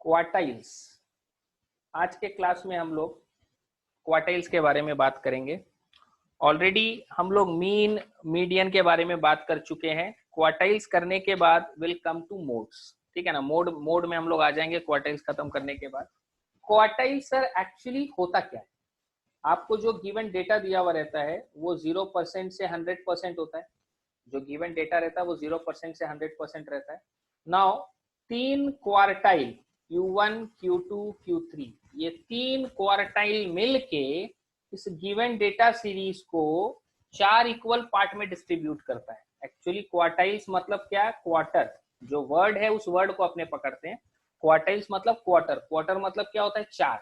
Quartiles. आज के class में हम लोग क्वार्टाइल्स के बारे में बात करेंगे। ऑलरेडी हम लोग मीन मीडियन के बारे में बात कर चुके हैं। क्वार्टाइल्स करने के बाद विल कम टू मोड्स, ठीक है ना। मोड में हम लोग आ जाएंगे क्वार्टाइल्स खत्म करने के बाद। क्वार्टाइल सर एक्चुअली होता क्या है? आपको जो गिवन डेटा दिया हुआ रहता है वो 0% से 100% होता है। जो गिवन डेटा रहता है वो 0% से 100% रहता है। नाउ तीन क्वार्टाइल Q1, Q2, Q3, ये तीन क्वार्टाइल मिलके इस गिवन डेटा सीरीज को 4 इक्वल पार्ट में डिस्ट्रीब्यूट करता है। एक्चुअली क्वार्टाइल्स मतलब क्या है? क्वार्टर, जो वर्ड है उस वर्ड को अपने पकड़ते हैं। क्वार्टाइल्स मतलब क्वार्टर, क्वार्टर मतलब क्या होता है? 4।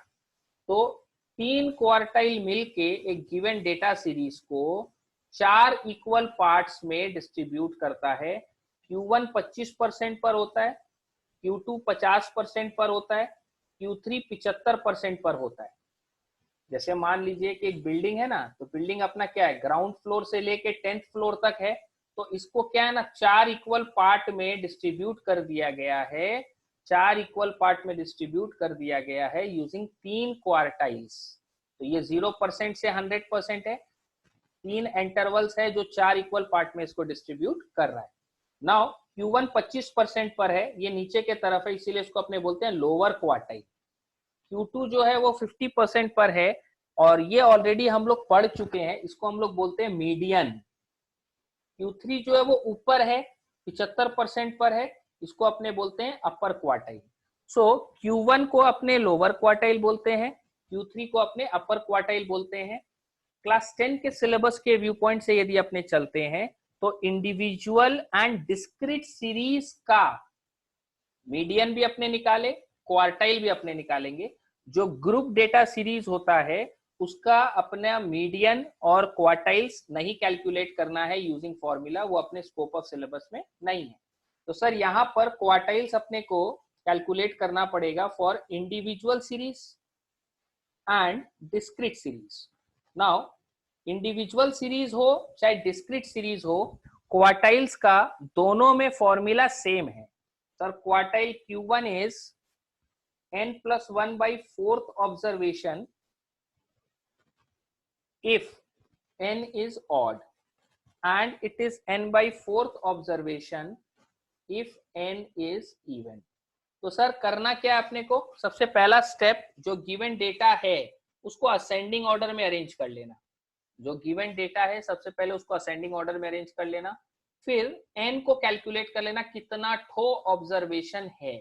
तो तीन क्वार्टाइल मिलके एक गिवन डेटा सीरीज को 4 इक्वल पार्ट्स में डिस्ट्रीब्यूट करता है। Q1 25% पर होता है, Q2 50% पर होता है, Q3 75% पर होता है। जैसे मान लीजिए कि एक बिल्डिंग है ना, तो बिल्डिंग अपना क्या है? ग्राउंड फ्लोर से लेके 10th फ्लोर तक है। तो इसको क्या है ना, 4 इक्वल पार्ट में डिस्ट्रीब्यूट कर दिया गया है। 4 इक्वल पार्ट में डिस्ट्रीब्यूट कर दिया गया है यूजिंग तीन क्वार्टाइल्स। तो ये 0% से 100% है। तीन इंटरवल्स है जो 4 इक्वल पार्ट में इसको डिस्ट्रीब्यूट कर रहा है। नाउ Q1 25% पर है, ये नीचे के तरफ है, इसीलिए इसको अपने बोलते हैं लोअर क्वार्टाइल। Q2 जो है वो 50% पर है, और ये ऑलरेडी हम लोग पढ़ चुके हैं, इसको हम लोग बोलते हैं मीडियन। Q3 जो है वो ऊपर है, 75% पर है, इसको अपने बोलते हैं अपर क्वार्टाइल। सो Q1 को अपने लोअर क्वार्टाइल बोलते हैं, Q3 को अपने अपर क्वार्टाइल बोलते हैं। क्लास 10 के सिलेबस के व्यू पॉइंट से यदि अपने चलते हैं तो इंडिविजुअल एंड डिस्क्रीट सीरीज का मीडियन भी अपने निकाले, क्वार्टाइल भी अपने निकालेंगे। जो ग्रुप डेटा सीरीज होता है उसका अपना मीडियन और क्वार्टाइल्स नहीं कैलकुलेट करना है यूजिंग फॉर्मूला, वो अपने स्कोप ऑफ सिलेबस में नहीं है। तो सर यहाँ पर क्वार्टाइल्स अपने को कैलकुलेट करना पड़ेगा for individual series and discrete series. Now individual series हो चाहे डिस्क्रीट सीरीज हो, क्वार्टाइल्स का दोनों में फॉर्मूला सेम है। Sir quartile Q1 is n+1/4 observation if n is odd, and it is n/4 observation if n is even। तो sir करना क्या है अपने को? सबसे पहला स्टेप, जो गिवन डेटा है उसको असेंडिंग ऑर्डर में अरेंज कर लेना। जो गिवन डेटा है सबसे पहले उसको असेंडिंग ऑर्डर में अरेंज कर लेना। फिर n को कैलकुलेट कर लेना कितना ठो ऑब्जर्वेशन है।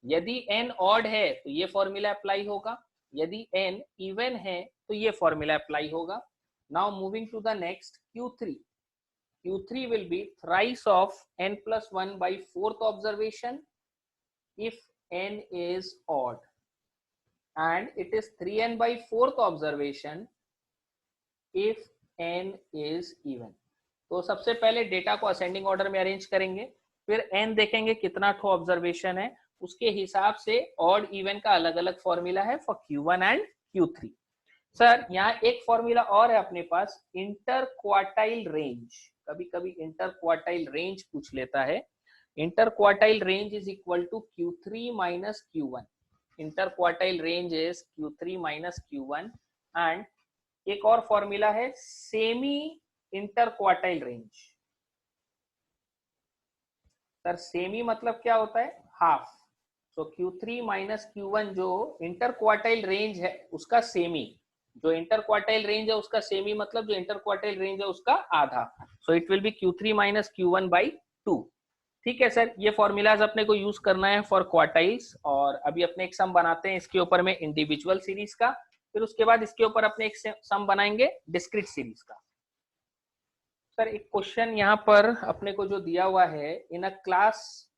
यदि n ऑड है तो ये फॉर्मूला अप्लाई होगा, यदि n इवन है तो ये फॉर्मूला अप्लाई होगा। Now moving to the next Q3। Q3 will be thrice of n+1/4 observation if n is odd, and it is 3n/4 observation if n is even। तो सबसे पहले data को ascending order में arrange करेंगे, फिर n देखेंगे कितना ठो ऑब्जर्वेशन है, उसके हिसाब से ऑड इवन का अलग अलग फॉर्मूला है for Q1 and Q3। Sir यहाँ एक फॉर्मूला और है अपने पास, इंटर क्वार्टाइल रेंज। कभी कभी इंटर क्वार्टाइल रेंज पूछ लेता है। Inter quartile range is equal to Q3 minus Q1। Inter quartile range is Q3 minus Q1। And एक और फॉर्मूला है semi inter quartile range. Sir semi मतलब क्या होता है? हाफ। तो Q3 माइनस Q1 जो इंटर क्वार्टाइल रेंज है उसका सेमी, जो इंटर क्वार्टाइल रेंज है उसका सेमी मतलब जो इंटर क्वार्टाइल रेंज है उसका आधा। So it will be Q3 minus Q1/2। ठीक है सर, ये फॉर्मूलाज अपने को यूज करना है फॉर क्वार्टाइल्स। और अभी अपने एक सम बनाते हैं इसके ऊपर में इंडिविजुअल सीरीज का, फिर उसके बाद इसके ऊपर अपने एक सम बनाएंगे डिस्क्रीट सीरीज का। सर एक क्वेश्चन यहाँ पर अपने को जो दिया हुआ है, in a class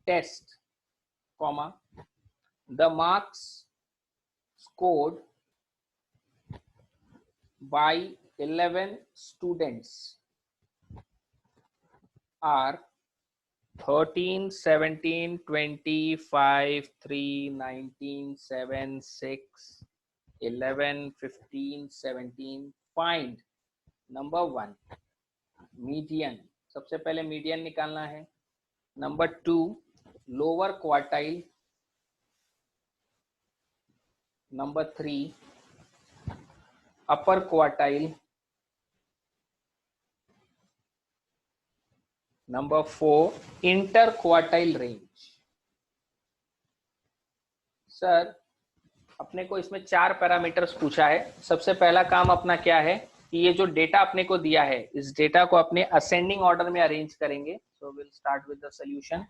test comma the marks scored by 11 students are 13, 17, 25, 3, 19, 7, 6, 11, 15, 17। Find number 1 median. सबसे पहले मीडियन निकालना है। नंबर 2 लोअर क्वार्टाइल, नंबर 3 अपर quartile, number 4 inter quartile range. Sir अपने को इसमें 4 पैरामीटर्स पूछा है। सबसे पहला काम अपना क्या है कि ये जो डेटा अपने को दिया है, इस डेटा को अपने असेंडिंग ऑर्डर में अरेंज करेंगे। So will start with the solution.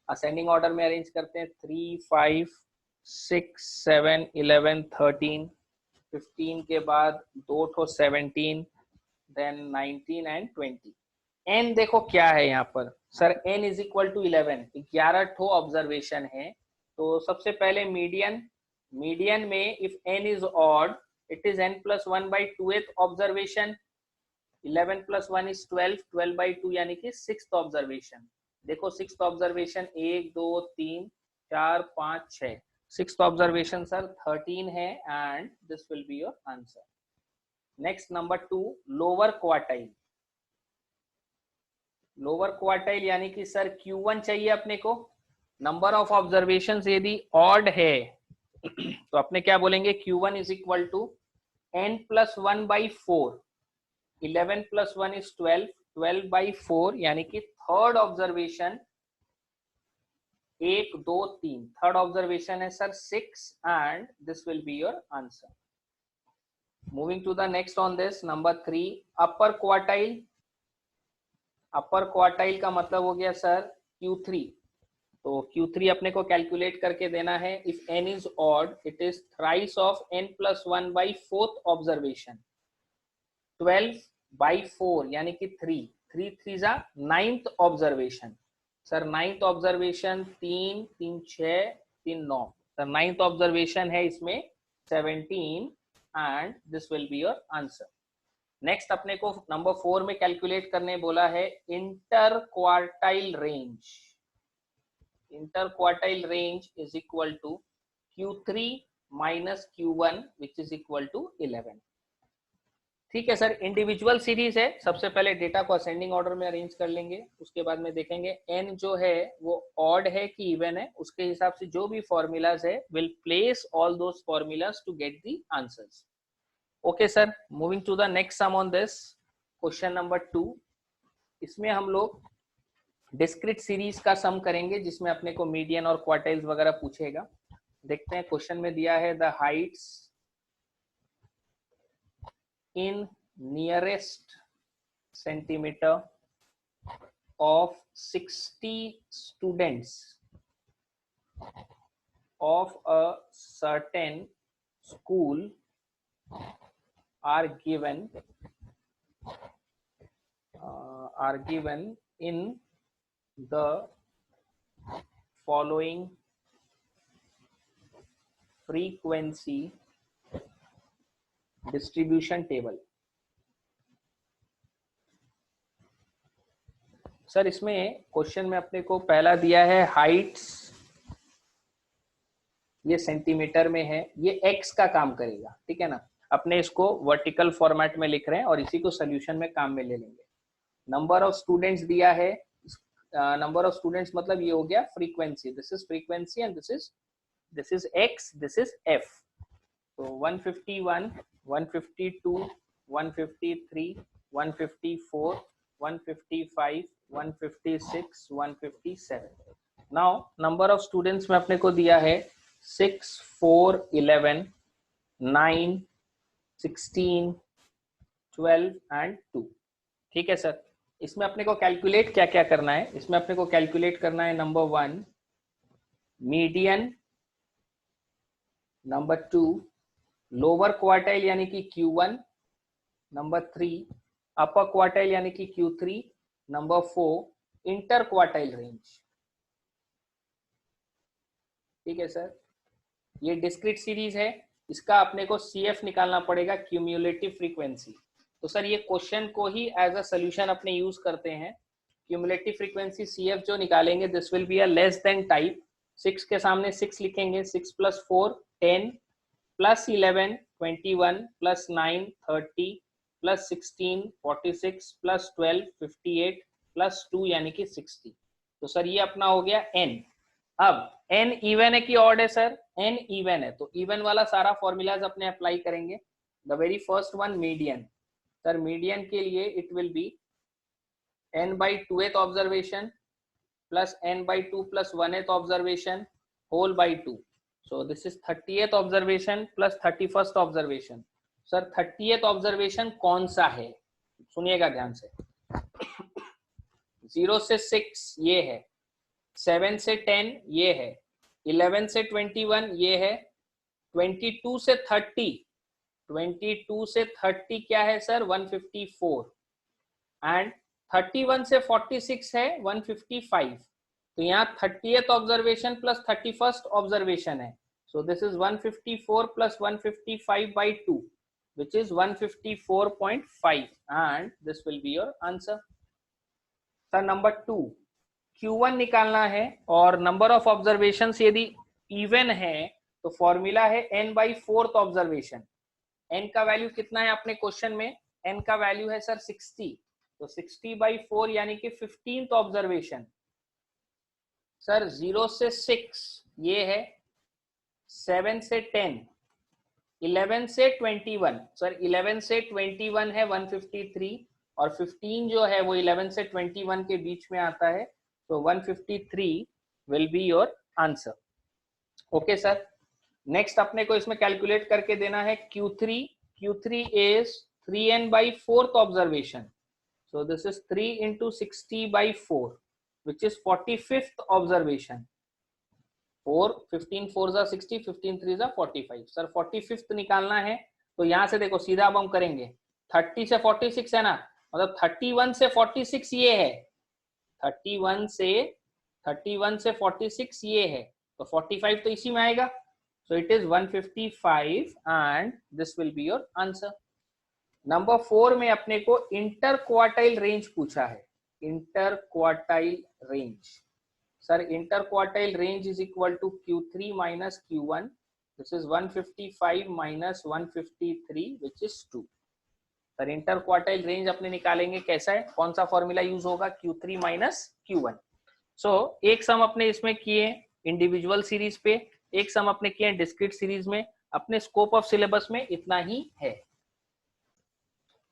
Ascending order में अरेंज करते हैं। 3 5 6 7 11 13, 15 के बाद 2 ठो 17, देन 19 एंड 20। एन देखो क्या है यहाँ पर sir, n is equal to 11, 11 ठो ऑब्जर्वेशन है। तो सबसे पहले मीडियन, मीडियन में if n is odd it is n plus 1 by 2th observation, 11 plus 1 is 12, 12 by 2 यानी कि 6th observation। देखो 6th observation 1 2 3 4 5 6, 6th observation sir 13 है and this will be your answer। Next number 2 lower quartile. Lower quartile यानी कि sir Q1 चाहिए अपने को। Number of observations यदि ऑड है तो अपने क्या बोलेंगे, Q1 is equal to n plus 1 by 4, 11 plus 1 is 12, 12 by 4 यानी कि थर्ड ऑब्जर्वेशन 1 2 3, थर्ड ऑब्जर्वेशन है sir 6 and this will be your answer. Moving to the next on this number 3 upper quartile. Upper quartile का मतलब हो गया sir Q3। तो Q3 अपने को कैलकुलेट करके देना है। If n is odd it is thrice of n plus 1 by 4th observation, 12 by 4 यानी कि 3, 3 3 9th observation. Sir 9th observation 3 3 6 3 9, sir 9th observation है इसमें 17 and this will be your answer. Next अपने को नंबर 4 में कैलकुलेट करने बोला है inter quartile range. interquartile range is equal to Q3 minus Q1 which is equal to 11। ठीक है सर, इंडिविजुअल सीरीज है। सबसे पहले डेटा को असेंडिंग ऑर्डर में अरेंज कर लेंगे, उसके बाद में देखेंगे n जो है वो ऑड है कि इवन है, उसके हिसाब से जो भी फॉर्मूलाज है will place all those formulas to get the answers. Okay sir, moving to the next sum on this question number 2। इसमें हम लोग डिस्क्रीट सीरीज का सम करेंगे जिसमें अपने को मीडियन और क्वार्टाइल्स वगैरह पूछेगा। देखते हैं क्वेश्चन में दिया है the heights in nearest centimetre of 60 students of a certain school are given in the following frequency distribution table। Sir इसमें क्वेश्चन में अपने को पहला दिया है हाइट्स, ये सेंटीमीटर में है, ये x का काम करेगा, ठीक है ना। अपने इसको वर्टिकल फॉर्मेट में लिख रहे हैं और इसी को सोल्यूशन में काम में ले लेंगे। नंबर ऑफ स्टूडेंट्स दिया है, नंबर ऑफ स्टूडेंट्स मतलब ये हो गया frequency, this is frequency and this is x, this is f। तो 151 152 153 154 155 156 157। नाउ नंबर ऑफ स्टूडेंट्स में अपने को दिया है 6 4 11 9 16 12 एंड 2। ठीक है सर, इसमें अपने को कैलकुलेट क्या क्या करना है। इसमें अपने को कैलकुलेट करना है number 1 median, number 2 lower quartile यानी कि Q1, नंबर 3 अपर क्वार्टाइल यानी कि Q3, number 4 inter quartile range. ठीक है सर, ये डिस्क्रीट सीरीज है, इसका अपने को CF निकालना पड़ेगा, क्यूम्युलेटिव फ्रीक्वेंसी। तो सर ये क्वेश्चन को ही एज अ सोल्यूशन अपने यूज करते हैं। क्यूमुलेटिव फ्रीक्वेंसी CF जो निकालेंगे this will be a less than type. 6 के सामने 6 लिखेंगे, 6 plus 4 10 plus 11 21 plus 9 30 plus 16 46 plus 12 58 plus 2 यानी कि 60। तो सर ये अपना हो गया n। अब n इवन है कि ऑड है सर? n इवन है, तो इवन वाला सारा फॉर्मूलाज अपने अप्लाई करेंगे। The very first one median, sir median के लिए it will be n by 2th observation plus n by 2 plus 1th observation whole by 2. So this is 30th observation plus 31st observation. Sir 30th observation कौन सा है? सुनिएगा ध्यान से। 0 से 6 ये है, 7 से 10 ये है, 11 से 21 ये है, 22 से 30, 22 से 30 क्या है सर? 154, एंड 31 से 46 है 155। तो यहाँ 30th observation plus 31st observation है, so this is 154 plus 155 by 2 which is 154.5 and this will be your answer. Sir number 2 Q1 निकालना है और नंबर ऑफ ऑब्जर्वेशन यदि इवन है तो फॉर्मूला है n by 4th observation. n का value कितना है अपने क्वेश्चन में? n का वैल्यू है सर 60, तो 60 by 4 यानी कि 15th ऑब्जर्वेशन। सर 0 से 6 ये है, 7 से 10, 11 से 21, सर 11 से 21 है 153, और 15 जो है वो 11 से 21 के बीच में आता है, तो 153 will be your answer. Okay sir, next अपने को इसमें कैलकुलेट करके देना है Q3। Q3 is 3n by 4th observation, so this is 3 into 60 by 4 which is 45th observation। 4 15 4 are 60, 15 3 are 45। Sir 45th निकालना है, तो यहाँ से देखो सीधा अब हम करेंगे, 30 से 46 है ना, मतलब 31 से 46 ये है, 31 से 46 ये है, तो 45 तो इसी में आएगा, so it is 155 and this will be your answer। Number 4 में अपने को इंटर क्वार्टाइल रेंज पूछा है, inter quartile range. Sir inter quartile range is equal to Q3 minus Q1, this is 155 minus 153 which is 2। Sir inter quartile range अपने निकालेंगे, कैसा है, कौन सा फॉर्मूला यूज होगा? Q3 minus Q1। सो एक सम अपने इसमें किए इंडिविजुअल सीरीज पे, एक सम अपने किए डिस्क्रीट सीरीज में। अपने स्कोप ऑफ सिलेबस में इतना ही है।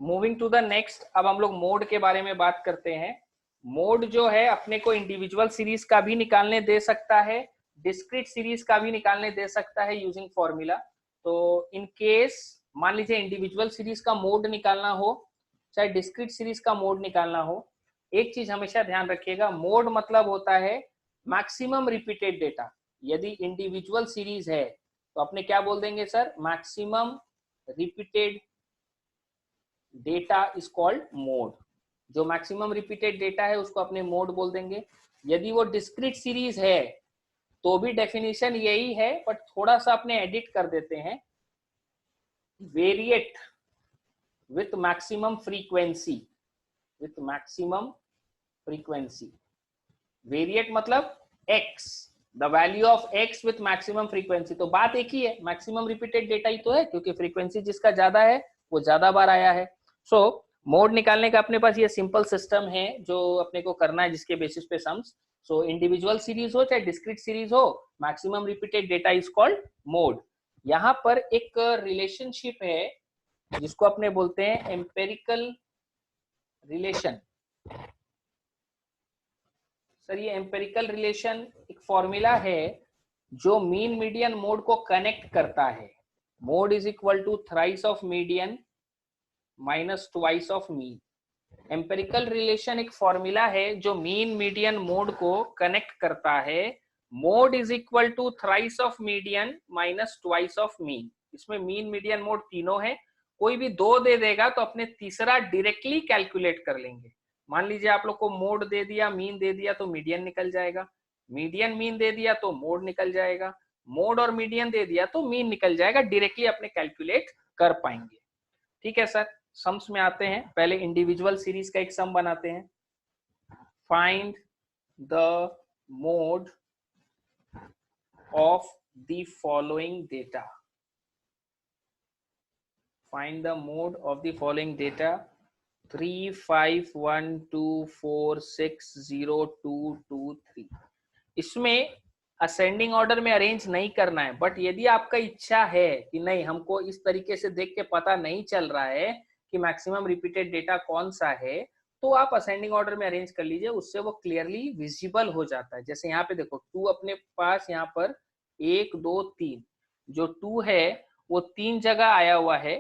मूविंग टू द नेक्स्ट, अब हम लोग मोड के बारे में बात करते हैं। मोड जो है अपने को इंडिविजुअल सीरीज का भी निकालने दे सकता है, डिस्क्रीट सीरीज का भी निकालने दे सकता है यूजिंग फॉर्मूला। तो इन केस मान लीजिए इंडिविजुअल सीरीज का मोड निकालना हो, चाहे डिस्क्रीट सीरीज का मोड निकालना हो, एक चीज हमेशा ध्यान रखिएगा, मोड मतलब होता है मैक्सिमम रिपीटेड डेटा। यदि इंडिविजुअल सीरीज है तो अपने क्या बोल देंगे sir? Maximum repeated data is called mode. जो मैक्सिमम रिपीटेड डेटा है उसको अपने मोड बोल देंगे। यदि वो डिस्क्रीट सीरीज है तो भी डेफिनेशन यही है, बट थोड़ा सा अपने एडिट कर देते हैं, variate with maximum frequency, with maximum frequency. Variate मतलब x, the value of x with maximum frequency. तो बात एक ही है, मैक्सिमम रिपीटेड डेटा ही तो है, क्योंकि फ्रीक्वेंसी जिसका ज्यादा है वो ज्यादा बार आया है। सो मोड निकालने का अपने पास ये सिंपल सिस्टम है जो अपने को करना है, जिसके बेसिस पे सम्स। सो इंडिविजुअल सीरीज हो चाहे डिस्क्रीट सीरीज हो, maximum repeated data is called mode. यहाँ पर एक रिलेशनशिप है जिसको अपने बोलते हैं एम्पेरिकल रिलेशन। सर ये एम्पेरिकल रिलेशन एक फॉर्मूला है जो मीन मीडियन मोड को कनेक्ट करता है। Mode is equal to thrice of median minus twice of mean. Empirical relation एक फॉर्मूला है जो मीन मीडियन मोड को कनेक्ट करता है। Mode is equal to thrice of median minus twice of mean. इसमें मीन मीडियन मोड तीनों है, कोई भी दो दे देगा तो अपने तीसरा डायरेक्टली कैलकुलेट कर लेंगे। मान लीजिए आप लोग को मोड दे दिया, मीन दे दिया, तो मीडियन निकल जाएगा। मीडियन मीन दे दिया तो मोड निकल जाएगा। मोड और मीडियन दे दिया तो मीन निकल जाएगा। डायरेक्टली अपने कैलकुलेट कर पाएंगे। ठीक है सर, सम्स में आते हैं। पहले इंडिविजुअल सीरीज का एक सम बनाते हैं। Find the mode of the following data. Find the mode of the following data 3 5 1 2 4 6 0 2 2 3। इसमें असेंडिंग ऑर्डर में अरेंज नहीं करना है, बट यदि आपका इच्छा है कि नहीं हमको इस तरीके से देख के पता नहीं चल रहा है कि मैक्सिमम रिपीटेड डेटा कौन सा है, तो आप असेंडिंग ऑर्डर में अरेंज कर लीजिए, उससे वो क्लियरली विजिबल हो जाता है। जैसे यहाँ पे देखो 2 अपने पास यहाँ पर 1 2 3, जो 2 है वो 3 जगह आया हुआ है,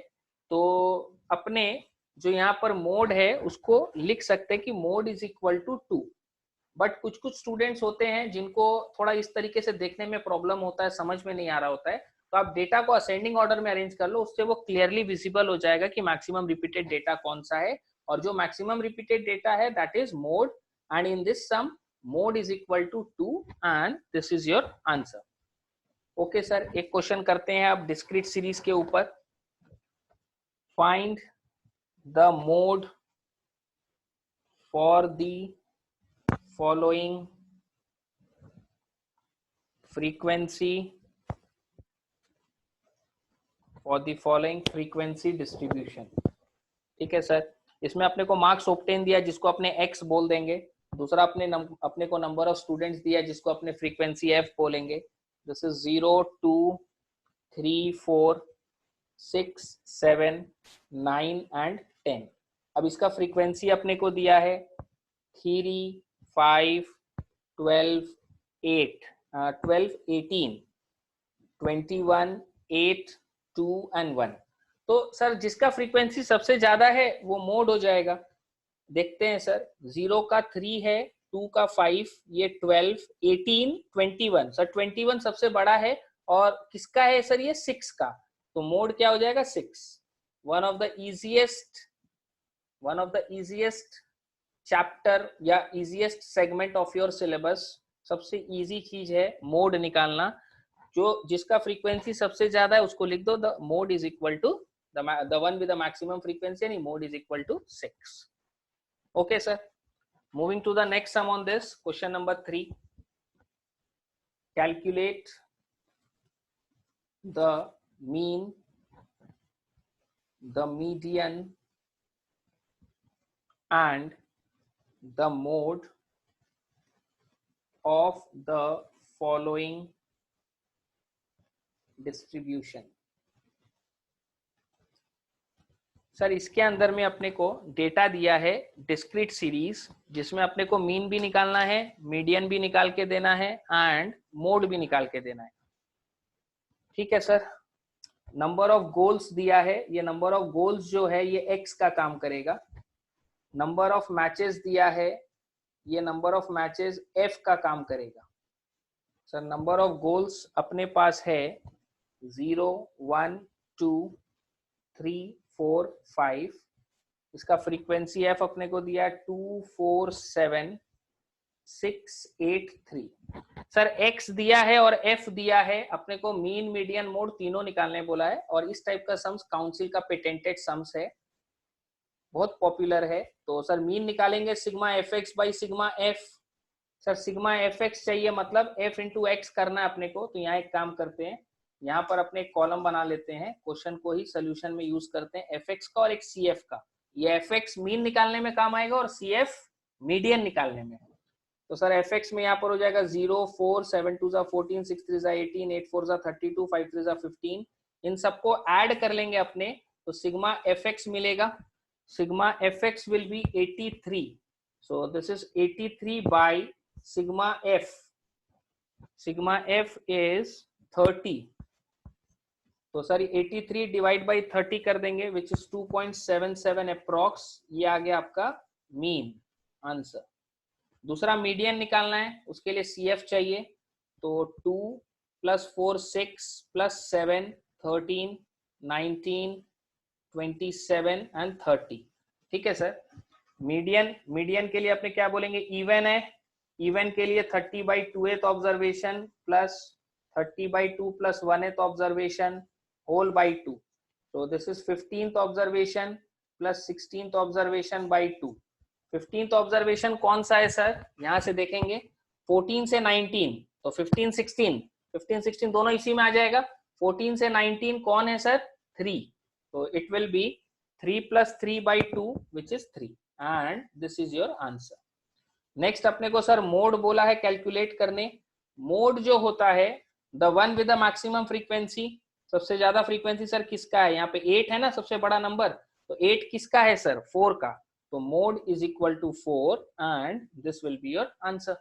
तो अपने जो यहाँ पर मोड है उसको लिख सकते हैं कि mode is equal to 2। But कुछ कुछ स्टूडेंट्स होते हैं जिनको थोड़ा इस तरीके से देखने में प्रॉब्लम होता है, समझ में नहीं आ रहा होता है, तो आप डेटा को असेंडिंग ऑर्डर में अरेंज कर लो, उससे वो क्लियरली विजिबल हो जाएगा कि मैक्सिमम रिपीटेड डेटा कौन सा है, और जो मैक्सिमम रिपीटेड डेटा है that is mode, and in this sum mode is equal to 2 and this is your answer. Okay sir, एक क्वेश्चन करते हैं अब डिस्क्रीट सीरीज के ऊपर। Find the mode for the following frequency for the following frequency distribution। ठीक है sir, इसमें अपने को मार्क्स ऑब्टेन दिया जिसको अपने x बोल देंगे, दूसरा अपने को नंबर ऑफ स्टूडेंट्स दिया जिसको अपने फ्रीक्वेंसी f बोलेंगे। This is 0 2 3 4 6 7 9 and 10। अब इसका फ्रीक्वेंसी अपने को दिया है 3 5 12 8 12 18 21 8 2 एंड 1। तो सर जिसका फ्रीक्वेंसी सबसे ज्यादा है वो मोड हो जाएगा। देखते हैं सर, 0 का 3 है, 2 का 5, ये 12 18 21। सर 21 सबसे बड़ा है, और किसका है सर ये 6 का, तो मोड क्या हो जाएगा 6। One of the easiest chapter या easiest segment of your syllabus, सबसे इजी चीज है मोड निकालना। जो जिसका फ्रीक्वेंसी सबसे ज्यादा है उसको लिख दो, the mode is equal to the one with the maximum frequency, यानी mode is equal to 6। Okay sir, moving to the next sum on this question number 3। Calculate the mean, the median and the mode of the following distribution। Sir इसके अंदर में अपने को data दिया है discrete series, जिसमें अपने को मीन भी निकालना है, मीडियन भी निकाल के देना है, एंड मोड भी निकाल के देना है। ठीक है सर, नंबर ऑफ गोल्स दिया है, ये नंबर ऑफ गोल्स जो है ये x का काम करेगा। नंबर ऑफ मैचेस दिया है, ये नंबर ऑफ मैचेस f का काम करेगा। सर नंबर ऑफ गोल्स अपने पास है 0 1 2 3 4 5, इसका फ्रीक्वेंसी f अपने को दिया 2 4 7 6 8 3। सर x दिया है और f दिया है, अपने को मीन मीडियन मोड तीनों निकालने बोला है, और इस टाइप का सम्स काउंसिल का पेटेंटेड सम्स है, बहुत पॉपुलर है। तो सर मीन निकालेंगे sigma F x by sigma F. Sir sigma F x चाहिए, मतलब एफ इंटू एक्स करना है अपने को। तो यहाँ एक काम करते हैं, यहाँ पर अपने एक कॉलम बना लेते हैं, क्वेश्चन को ही सोल्यूशन में यूज करते हैं, एफ एक्स का और एक सी एफ का। ये एफ एक्स मीन निकालने में काम आएगा और सी एफ मीडियन निकालने में। तो सर एफ एक्स में यहाँ पर हो जाएगा 0 4 7 2 14 6 3 18 8 4 32 5 3 15। इन सबको ऐड कर लेंगे अपने, तो सिग्मा एफ एक्स मिलेगा। Sigma fx will be 83, so this is 83 by sigma f, sigma f is 30, तो सर 83 डिवाइड बाई 30 कर देंगे, विच इज 2.77 अप्रॉक्स। ये आ गया आपका मीन आंसर। दूसरा मीडियन निकालना है, उसके लिए CF चाहिए, तो 2 + 4 6 + 7 13 19 27 एंड 30। ठीक है सर, मीडियन के लिए अपने क्या बोलेंगे, इवन है, इवन के लिए 30/2th observation plus 30/2 + 1th observation whole by 2, so this is 15th observation plus 16th observation by 2। 15th observation कौन सा है सर, यहाँ से देखेंगे 14 से 19, तो 15 16 दोनों इसी में आ जाएगा। 14 से 19 कौन है sir, 3, so it will be 3 + 3/2 which is 3, and this is your answer। Next अपने को सर मोड बोला है कैलकुलेट करने, मोड जो होता है the one with the maximum frequency, सबसे ज्यादा फ्रीक्वेंसी सर किसका है, यहाँ पे 8 है ना सबसे बड़ा नंबर, तो 8 किसका है सर, 4 का, तो mode is equal to 4 and this will be your answer.